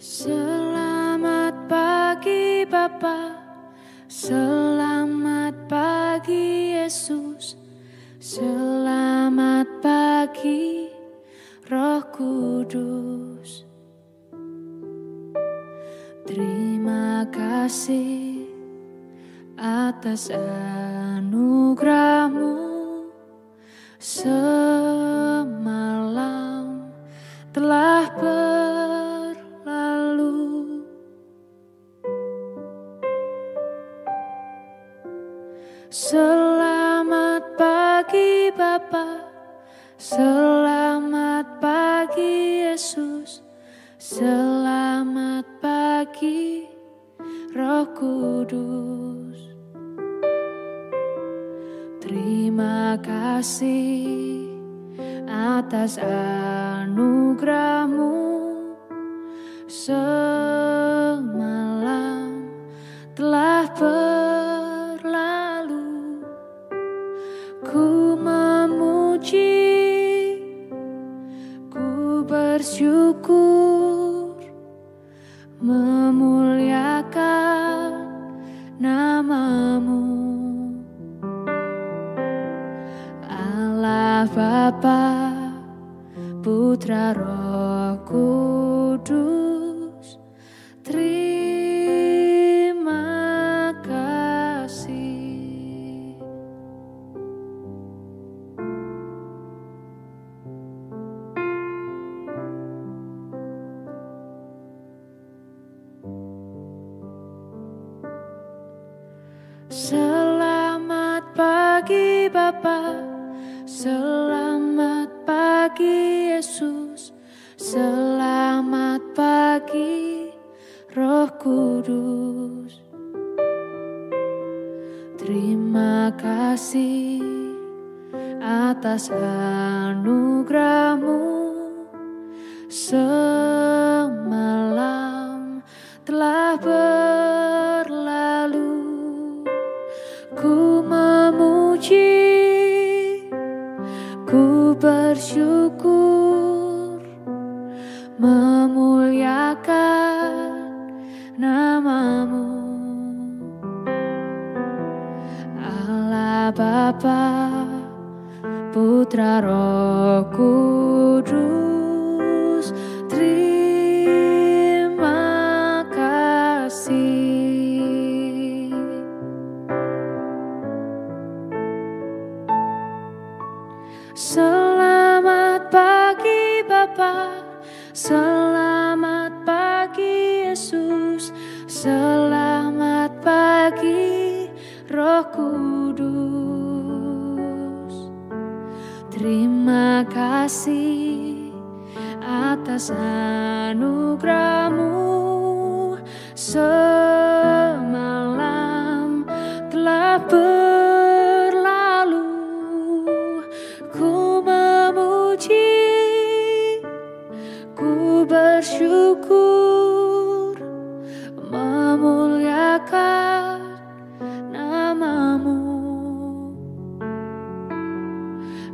Selamat pagi Bapa, selamat pagi Yesus, selamat pagi Roh Kudus. Terima kasih atas anugerah-Mu, semalam telah berlalu. Selamat pagi Bapa, selamat pagi Yesus, selamat pagi Roh Kudus. Terima kasih atas anugerah-Mu, semalam telah berlalu. Ku memuji, ku bersyukur, memuliakan nama-Mu. Allah Bapa, Putra Roh Kudus, terima kasih. Selamat pagi Bapa, selamat pagi Yesus, selamat pagi Roh Kudus. Terima kasih atas anugerah-Mu, semalam telah berlalu. Ku memuji, ku bersyukur, memuliakan nama-Mu. Allah Bapa, Putra Roh Kudus, terima kasih. Selamat pagi Bapa, selamat pagi Yesus, selamat pagi Roh Kudus. Terima kasih atas anugerah-Mu, semalam telah berlalu. Ku memuji, ku bersyukur, memuliakan nama-Mu.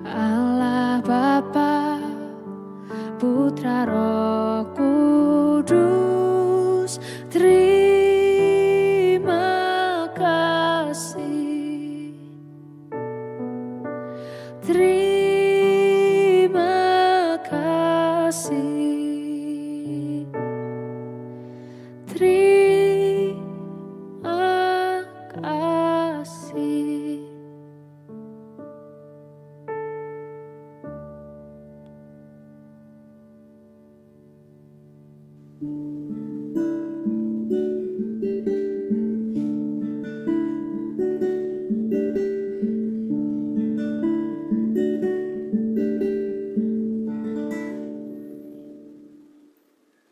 Allah Bapa, Putra Roh Kudus, terima kasih. Terima kasih. Terima kasih.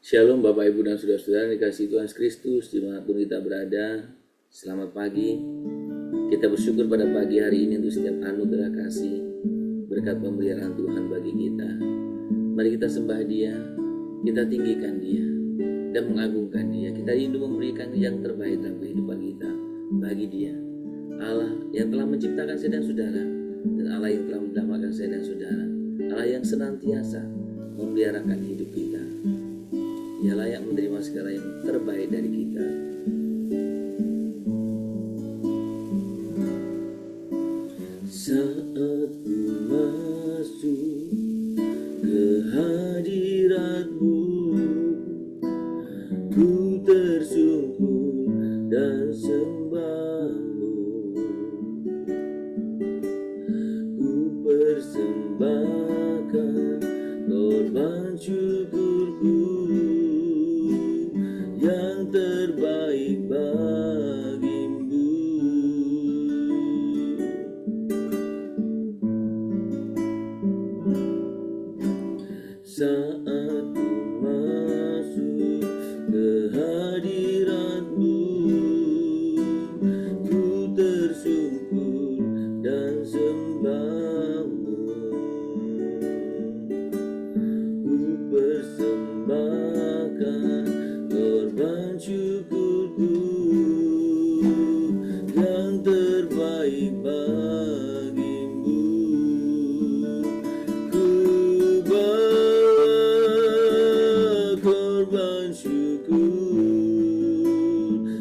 Shalom Bapak Ibu dan Saudara-saudara dikasihi Tuhan Kristus dimanapun kita berada. Selamat pagi. Kita bersyukur pada pagi hari ini untuk setiap anugerah kasih, berkat pemeliharaan Tuhan bagi kita. Mari kita sembah Dia, kita tinggikan Dia dan mengagungkan Dia. Kita rindu memberikan yang terbaik dalam kehidupan kita bagi Dia, Allah yang telah menciptakan saya dan saudara, dan Allah yang telah mendamaikan saya dan saudara, Allah yang senantiasa memeliharakan hidup kita. Ia layak menerima segala yang terbaik dari kita. Saat ku masuk ke hadirat-Mu, ku tersungkur dan sembah-Mu. Ku persembahkan korban syukurku yang terbaik bagimu. Saat ku masuk ke hadirat-Mu, ku tersungkur dan sembah-Mu. Ku persembahkan korban syukurku yang terbaik bagimu. Ku bawa korban syukur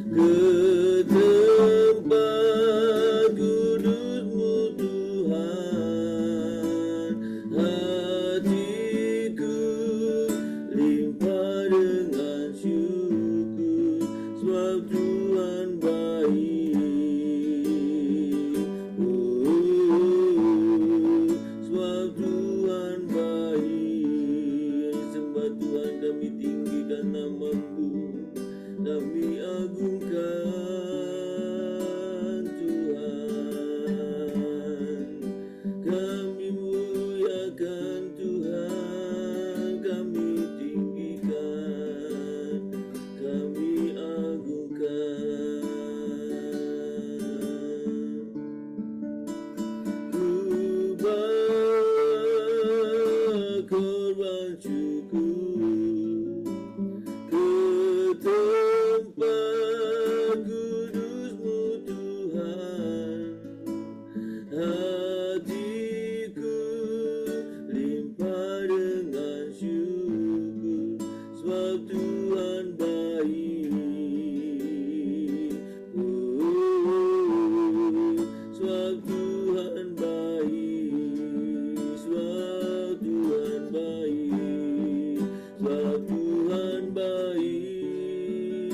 ke tempat kudus-Mu Tuhan. Hatiku limpah dengan syukur, sebab Tuhan baik. Sebab Tuhan baik. Sembah Tuhan, kami tinggikan nama-Mu, kami agungkan Tuhan, kami muliakan Tuhan, kami tinggikan, kami agungkan. Ku bawa korban syukur ke tempat kudus-Mu Tuhan. Hatiku limpah dengan syukur, sebab Tuhan baik. Sebab Tuhan baik. Sebab Tuhan baik. Sebab Tuhan baik.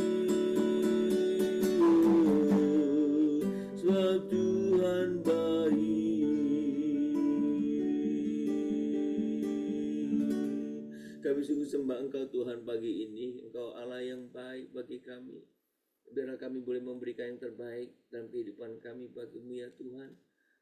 Sebab Tuhan baik. Kami sungguh sembah Engkau Tuhan pagi ini. Engkau Allah yang baik bagi kami. Biarlah kami boleh memberikan yang terbaik dalam kehidupan kami bagi-Mu ya Tuhan.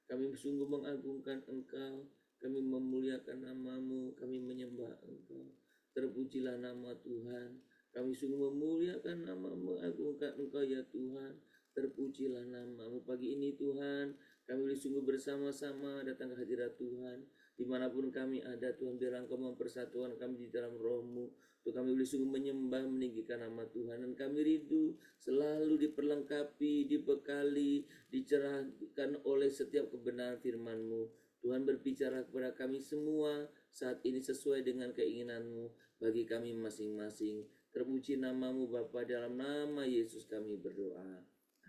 Kami sungguh mengagungkan Engkau, kami memuliakan nama-Mu, kami menyembah Engkau. Terpujilah nama Tuhan. Kami sungguh memuliakan nama-Mu, mengagungkan Engkau ya Tuhan. Terpujilah nama-Mu pagi ini Tuhan. Kami boleh sungguh bersama-sama datang ke hadirat Tuhan. Dimanapun kami ada Tuhan, biarlah Engkau mempersatukan kami di dalam roh-Mu. Tuh kami boleh sungguh menyembah, meninggikan nama Tuhan. Dan kami rindu selalu diperlengkapi, dibekali, dicerahkan oleh setiap kebenaran firman-Mu. Tuhan berbicara kepada kami semua saat ini sesuai dengan keinginan-Mu bagi kami masing-masing. Terpuji nama-Mu Bapa, dalam nama Yesus kami berdoa.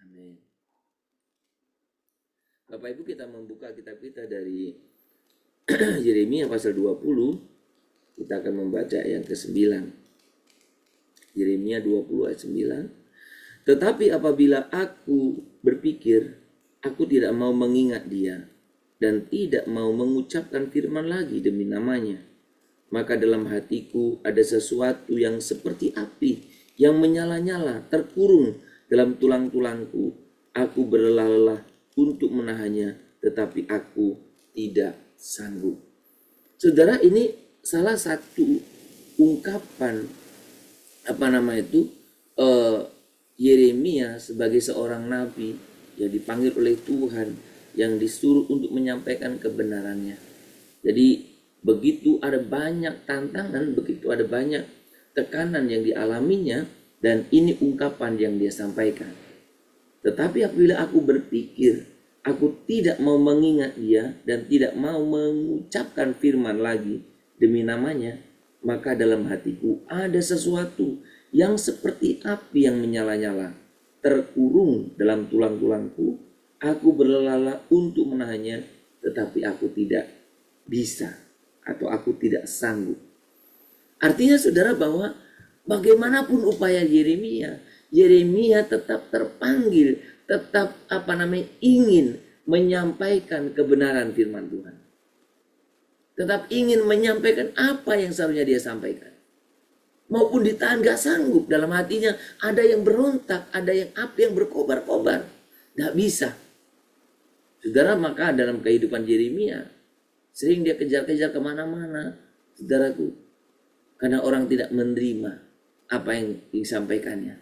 Amin. Bapak Ibu, kita membuka kitab kita dari Yeremia pasal 20. Kita akan membaca yang ke-9. Yeremia 20 ayat 9. Tetapi apabila aku berpikir, aku tidak mau mengingat dia dan tidak mau mengucapkan firman lagi demi namanya, maka dalam hatiku ada sesuatu yang seperti api yang menyala-nyala, terkurung dalam tulang-tulangku. Aku berlelah-lelah untuk menahannya, tetapi aku tidak sanggup. Saudara, ini salah satu ungkapan Yeremia sebagai seorang nabi yang dipanggil oleh Tuhan, yang disuruh untuk menyampaikan kebenarannya. Jadi begitu ada banyak tantangan, begitu ada banyak tekanan yang dialaminya, dan ini ungkapan yang dia sampaikan. Tetapi apabila aku berpikir, aku tidak mau mengingat dia dan tidak mau mengucapkan firman lagi demi namanya, maka dalam hatiku ada sesuatu yang seperti api yang menyala-nyala, terkurung dalam tulang-tulangku. Aku berlelala untuk menahannya, tetapi aku tidak bisa atau aku tidak sanggup. Artinya saudara bahwa bagaimanapun upaya Yeremia, Yeremia tetap terpanggil, tetap ingin menyampaikan kebenaran firman Tuhan. Tetap ingin menyampaikan apa yang seharusnya dia sampaikan. Maupun ditahan gak sanggup, dalam hatinya ada yang berontak, ada yang api yang berkobar-kobar. Gak bisa. Saudara, maka dalam kehidupan Yeremia sering dia kejar-kejar kemana-mana, saudaraku, karena orang tidak menerima apa yang disampaikannya.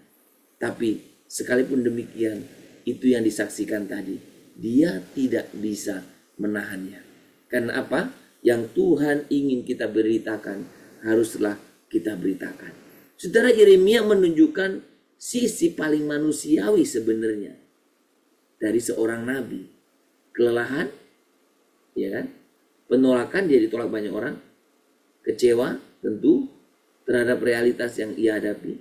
Tapi sekalipun demikian, itu yang disaksikan tadi, dia tidak bisa menahannya. Karena apa? Yang Tuhan ingin kita beritakan, haruslah kita beritakan. Saudara, Yeremia menunjukkan sisi paling manusiawi sebenarnya dari seorang nabi. Kelelahan, ya kan? Penolakan, dia ditolak banyak orang. Kecewa tentu terhadap realitas yang ia hadapi.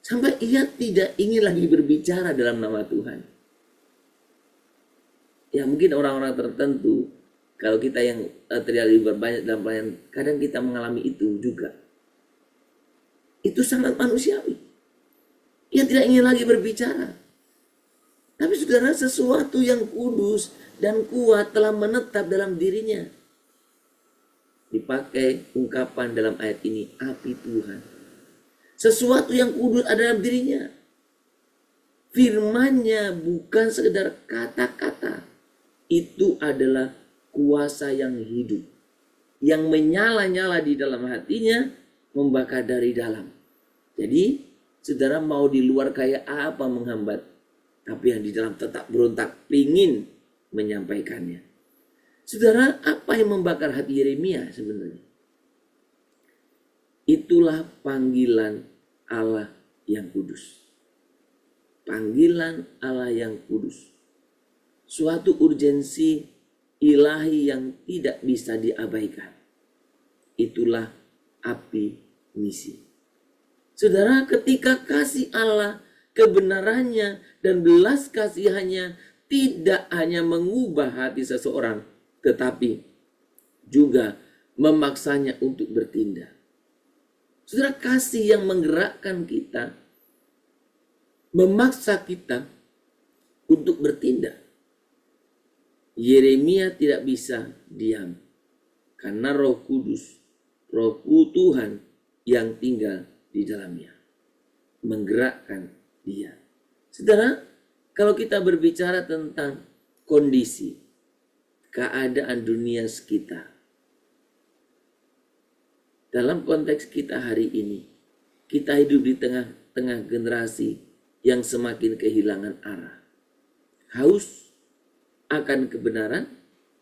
Sampai ia tidak ingin lagi berbicara dalam nama Tuhan. Ya mungkin orang-orang tertentu, kalau kita yang terlibat banyak dalam pelayanan, kadang kita mengalami itu juga. Itu sangat manusiawi. Ia tidak ingin lagi berbicara. Tapi saudara, sesuatu yang kudus dan kuat telah menetap dalam dirinya. Dipakai ungkapan dalam ayat ini, api Tuhan. Sesuatu yang kudus ada dalam dirinya. Firman-Nya bukan sekedar kata-kata. Itu adalah kuasa yang hidup. Yang menyala-nyala di dalam hatinya, membakar dari dalam. Jadi, saudara mau di luar kayak apa menghambat. Tapi yang di dalam tetap berontak, ingin menyampaikannya. Saudara, apa yang membakar hati Yeremia sebenarnya? Itulah panggilan Allah yang kudus. Panggilan Allah yang kudus. Suatu urgensi ilahi yang tidak bisa diabaikan. Itulah api misi. Saudara, ketika kasih Allah, kebenarannya dan belas kasihannya tidak hanya mengubah hati seseorang, tetapi juga memaksanya untuk bertindak. Saudara, kasih yang menggerakkan kita, memaksa kita untuk bertindak. Yeremia tidak bisa diam karena Roh Kudus, Roh Tuhan yang tinggal di dalamnya, menggerakkan dia. Saudara, kalau kita berbicara tentang kondisi, keadaan dunia sekitar, dalam konteks kita hari ini, kita hidup di tengah-tengah generasi yang semakin kehilangan arah. Haus akan kebenaran,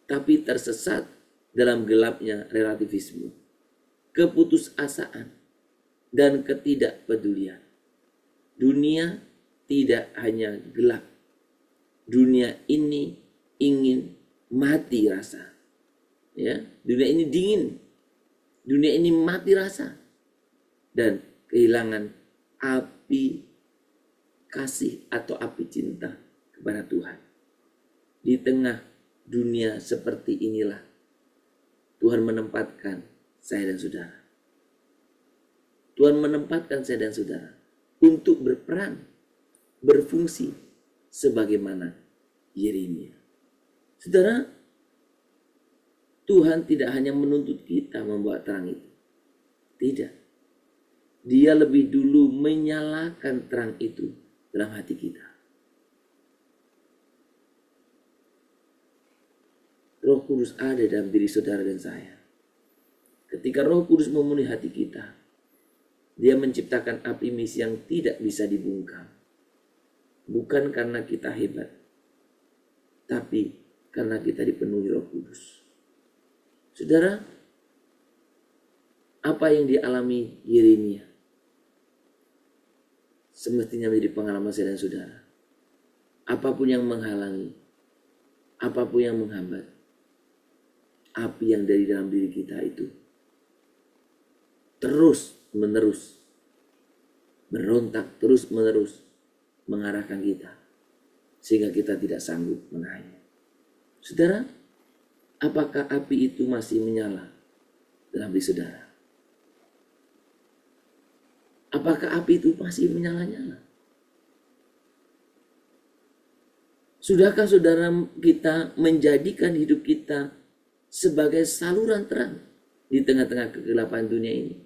tapi tersesat dalam gelapnya relativisme, keputusasaan, dan ketidakpedulian. Dunia tidak hanya gelap. Dunia ini ingin mati rasa. Ya, dunia ini dingin. Dunia ini mati rasa. Dan kehilangan api kasih atau api cinta kepada Tuhan. Di tengah dunia seperti inilah Tuhan menempatkan saya dan saudara. Tuhan menempatkan saya dan saudara untuk berperan, berfungsi sebagaimana Yeremia. Saudara, Tuhan tidak hanya menuntut kita membawa terang itu. Tidak. Dia lebih dulu menyalakan terang itu dalam hati kita. Roh Kudus ada dalam diri saudara dan saya. Ketika Roh Kudus memenuhi hati kita, Dia menciptakan api misi yang tidak bisa dibungkam. Bukan karena kita hebat, tapi karena kita dipenuhi Roh Kudus. Saudara, apa yang dialami Yeremia semestinya menjadi pengalaman saya dan saudara. Apapun yang menghalangi, apapun yang menghambat, api yang dari dalam diri kita itu terus-menerus berontak, terus-menerus mengarahkan kita sehingga kita tidak sanggup menahannya. Saudara, apakah api itu masih menyala dalam diri saudara? Apakah api itu masih menyala-nyala? Sudahkah saudara kita menjadikan hidup kita sebagai saluran terang di tengah-tengah kegelapan dunia ini?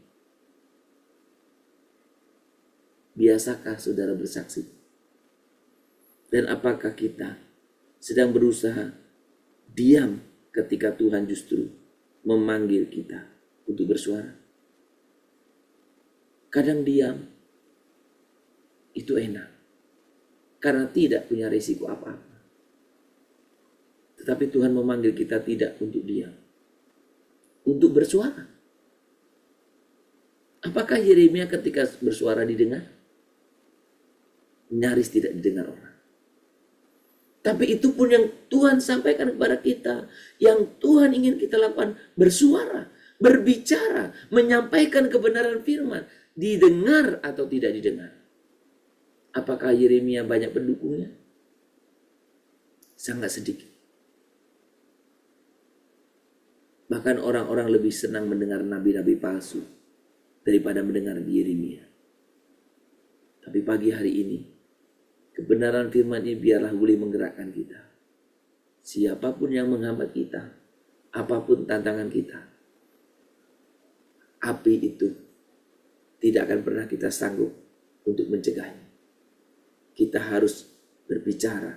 Biasakah saudara bersaksi? Dan apakah kita sedang berusaha diam ketika Tuhan justru memanggil kita untuk bersuara? Kadang diam itu enak karena tidak punya risiko apa-apa. Tetapi Tuhan memanggil kita tidak untuk diam, untuk bersuara. Apakah Yeremia ketika bersuara didengar? Nyaris tidak didengar orang. Tapi itu pun yang Tuhan sampaikan kepada kita, yang Tuhan ingin kita lakukan, bersuara, berbicara, menyampaikan kebenaran firman, didengar atau tidak didengar. Apakah Yeremia banyak pendukungnya? Sangat sedikit. Bahkan orang-orang lebih senang mendengar nabi-nabi palsu daripada mendengar Yeremia. Tapi pagi hari ini, kebenaran firman ini biarlah boleh menggerakkan kita. Siapapun yang menghambat kita, apapun tantangan kita, api itu tidak akan pernah kita sanggup untuk mencegahnya. Kita harus berbicara,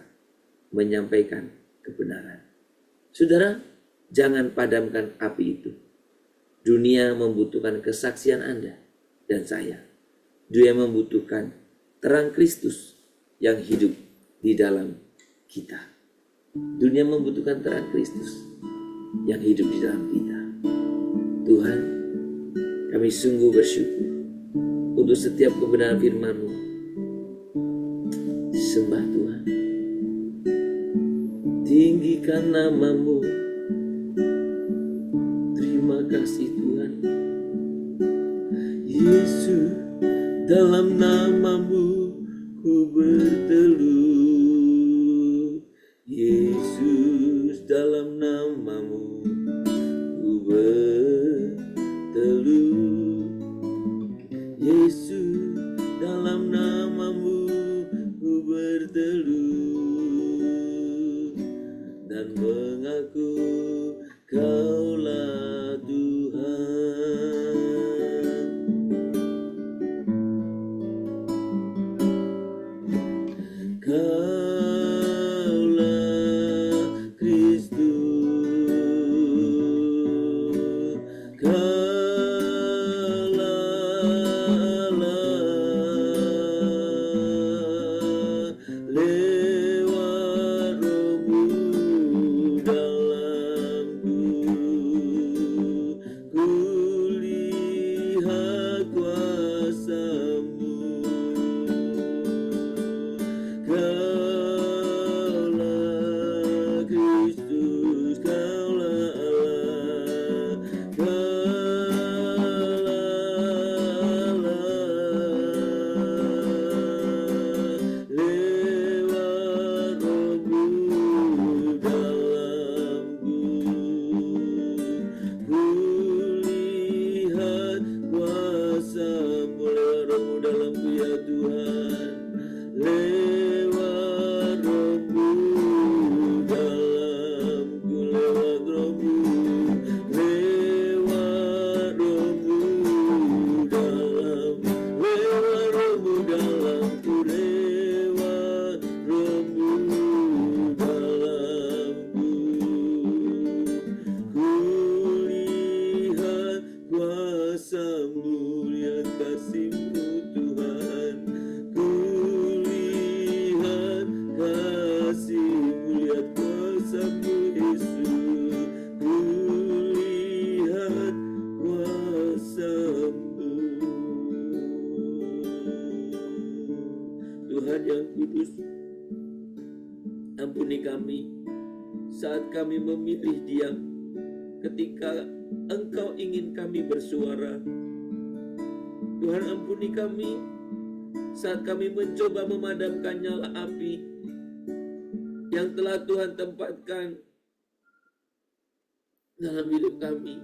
menyampaikan kebenaran. Saudara, jangan padamkan api itu. Dunia membutuhkan kesaksian Anda dan saya. Dunia membutuhkan terang Kristus yang hidup di dalam kita. Dunia membutuhkan terang Kristus yang hidup di dalam kita. Tuhan, kami sungguh bersyukur untuk setiap kebenaran firman-Mu. Sembah Tuhan. Tinggikan nama-Mu. Terima kasih Tuhan. Yesus, dalam nama-Mu ku berteduh. Yesus, dalam nama-Mu ku berteduh. Yesus, dalam nama-Mu ku berteduh dan mengaku Kaulah Tuhan. Kaulah Kristus. Kaulah Allah. Lewat Roh-Mu dalamku, kulihat kuasa-Mu. Kaulah Kristus, Kaulah Allah, Kaulah Allah. Lewat Roh-Mu dalamku, kulihat kuasa-Mu. Lewat Roh-Mu dalamku ya Tuhan. Lewat Roh-Mu dalamku, lewat Roh-Mu, lewat Roh-Mu dalam, lewat Roh-Mu dalamku, lewat Roh-Mu dalamku, kulihat kuasa-Mu, lihat kasih-Mu Tuhan. Kulihat kasih-Mu, lihat kuasa-Mu Yesus. Kulihat kuasa-Mu. Tuhan yang kudus, ampuni kami saat kami memilih diam ketika Engkau ingin kami bersuara. Tuhan, ampuni kami saat kami mencoba memadamkan nyala api yang telah Tuhan tempatkan dalam hidup kami,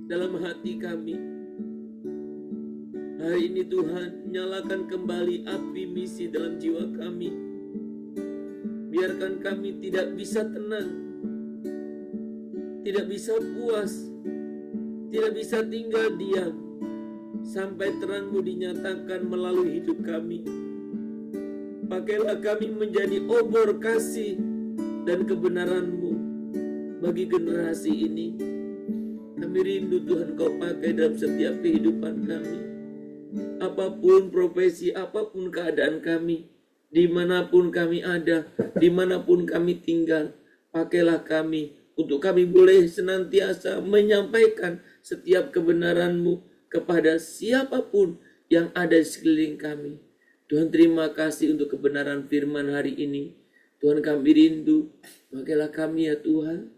dalam hati kami. Hari ini Tuhan, nyalakan kembali api misi dalam jiwa kami. Biarkan kami tidak bisa tenang, tidak bisa puas, tidak bisa tinggal diam sampai terang-Mu dinyatakan melalui hidup kami. Pakailah kami menjadi obor kasih dan kebenaran-Mu bagi generasi ini. Kami rindu Tuhan Kau pakai dalam setiap kehidupan kami. Apapun profesi, apapun keadaan kami, dimanapun kami ada, dimanapun kami tinggal, pakailah kami untuk kami boleh senantiasa menyampaikan setiap kebenaran-Mu kepada siapapun yang ada di sekeliling kami. Tuhan, terima kasih untuk kebenaran firman hari ini. Tuhan, kami rindu, pakailah kami ya Tuhan,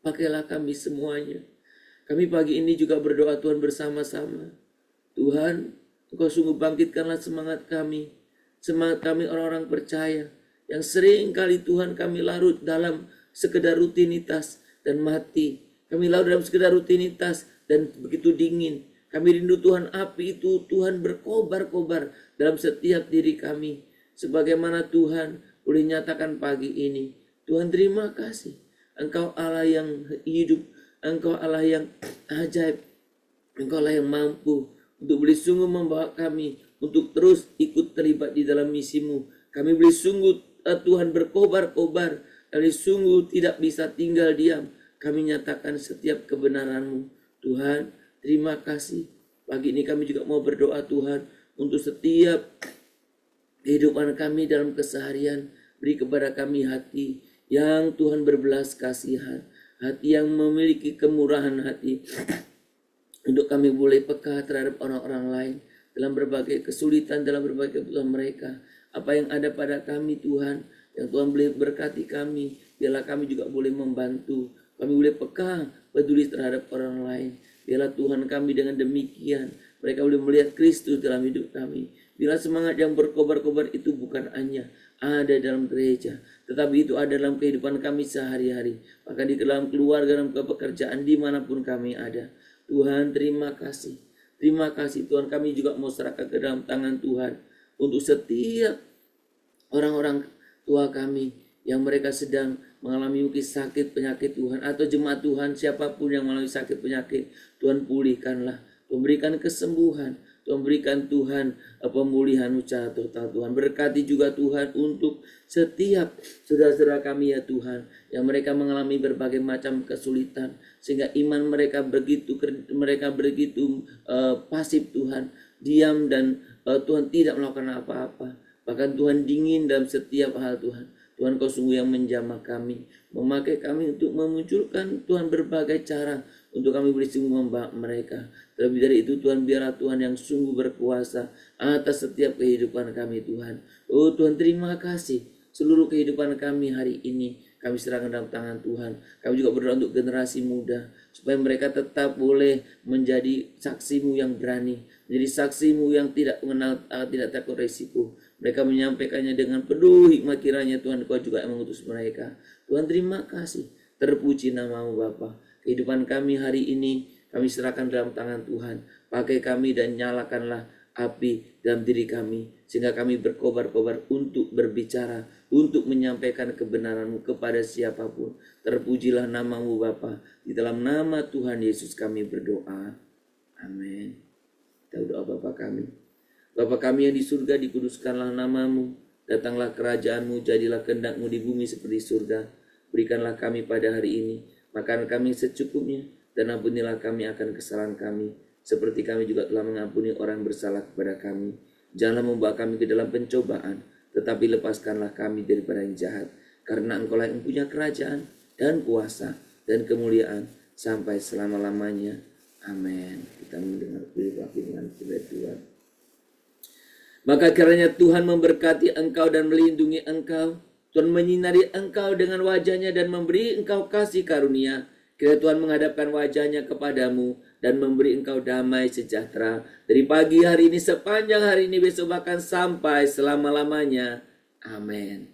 pakailah kami semuanya. Kami pagi ini juga berdoa Tuhan bersama-sama. Tuhan, Engkau sungguh bangkitkanlah semangat kami orang-orang percaya yang sering kali Tuhan kami larut dalam sekedar rutinitas dan mati. Kami larut dalam sekedar rutinitas dan begitu dingin. Kami rindu Tuhan, api itu Tuhan berkobar-kobar dalam setiap diri kami. Sebagaimana Tuhan boleh nyatakan pagi ini. Tuhan, terima kasih. Engkau Allah yang hidup, Engkau Allah yang ajaib, Engkau Allah yang mampu untuk boleh sungguh membawa kami untuk terus ikut terlibat di dalam misi-Mu. Kami boleh sungguh Tuhan berkobar-kobar, kami sungguh tidak bisa tinggal diam. Kami nyatakan setiap kebenaran-Mu. Tuhan, terima kasih. Pagi ini kami juga mau berdoa Tuhan untuk setiap kehidupan kami dalam keseharian. Beri kepada kami hati yang Tuhan berbelas kasihan, hati yang memiliki kemurahan hati, untuk kami boleh peka terhadap orang-orang lain dalam berbagai kesulitan, dalam berbagai kebutuhan mereka. Apa yang ada pada kami Tuhan, yang Tuhan boleh berkati kami, biarlah kami juga boleh membantu. Kami boleh peka, peduli terhadap orang lain. Biarlah Tuhan kami dengan demikian, mereka boleh melihat Kristus dalam hidup kami. Bila semangat yang berkobar-kobar itu bukan hanya ada dalam gereja, tetapi itu ada dalam kehidupan kami sehari-hari. Bahkan di dalam keluarga, dalam pekerjaan, dimanapun kami ada. Tuhan, terima kasih. Terima kasih Tuhan, kami juga mau serahkan ke dalam tangan Tuhan untuk setiap orang-orang tua kami yang mereka sedang mengalami mungkin sakit penyakit Tuhan, atau jemaat Tuhan siapapun yang mengalami sakit penyakit, Tuhan pulihkanlah, Tuhan berikan kesembuhan, Tuhan berikan Tuhan pemulihan secara total. Tuhan berkati juga Tuhan untuk setiap saudara-saudara kami ya Tuhan, yang mereka mengalami berbagai macam kesulitan, sehingga iman mereka begitu pasif Tuhan, diam dan Tuhan tidak melakukan apa-apa. Bahkan Tuhan dingin dalam setiap hal Tuhan. Tuhan, Kau sungguh yang menjamah kami, memakai kami untuk memunculkan Tuhan berbagai cara untuk kami boleh sungguh membawa mereka. Terlebih dari itu Tuhan, biarlah Tuhan yang sungguh berkuasa atas setiap kehidupan kami Tuhan. Oh Tuhan, terima kasih. Seluruh kehidupan kami hari ini kami serahkan dalam tangan Tuhan. Kami juga berdoa untuk generasi muda, supaya mereka tetap boleh menjadi saksi-Mu yang berani, menjadi saksi-Mu yang tidak mengenal, tidak takut risiko. Mereka menyampaikannya dengan penuh hikmat, kiranya Tuhan Kau juga yang mengutus mereka. Tuhan, terima kasih. Terpuji nama-Mu Bapa. Kehidupan kami hari ini kami serahkan dalam tangan Tuhan. Pakai kami dan nyalakanlah api dalam diri kami, sehingga kami berkobar-kobar untuk berbicara, untuk menyampaikan kebenaran-Mu kepada siapapun. Terpujilah nama-Mu Bapa. Di dalam nama Tuhan Yesus kami berdoa. Amin. Kita doa Bapa kami. Bapa kami yang di surga, dikuduskanlah nama-Mu. Datanglah kerajaan-Mu, jadilah kehendak-Mu di bumi seperti surga. Berikanlah kami pada hari ini makanan kami secukupnya, dan ampunilah kami akan kesalahan kami, seperti kami juga telah mengampuni orang bersalah kepada kami. Janganlah membawa kami ke dalam pencobaan, tetapi lepaskanlah kami daripada yang jahat. Karena Engkau-lah yang punya kerajaan dan kuasa dan kemuliaan sampai selama-lamanya. Amin. Kita mendengar firman Tuhan. Maka kiranya Tuhan memberkati engkau dan melindungi engkau. Tuhan menyinari engkau dengan wajahnya dan memberi engkau kasih karunia. Kiranya Tuhan menghadapkan wajahnya kepadamu dan memberi engkau damai sejahtera dari pagi hari ini, sepanjang hari ini, besok bahkan sampai selama-lamanya. Amin.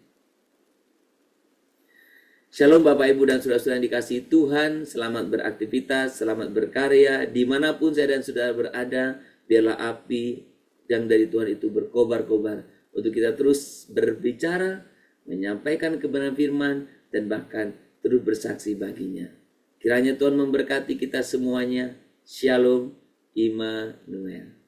Shalom Bapak Ibu dan Saudara-saudara yang dikasihi Tuhan. Selamat beraktivitas, selamat berkarya. Dimanapun saya dan saudara berada, biarlah api yang dari Tuhan itu berkobar-kobar untuk kita terus berbicara, menyampaikan kebenaran firman, dan bahkan terus bersaksi baginya. Kiranya Tuhan memberkati kita semuanya. Shalom Immanuel.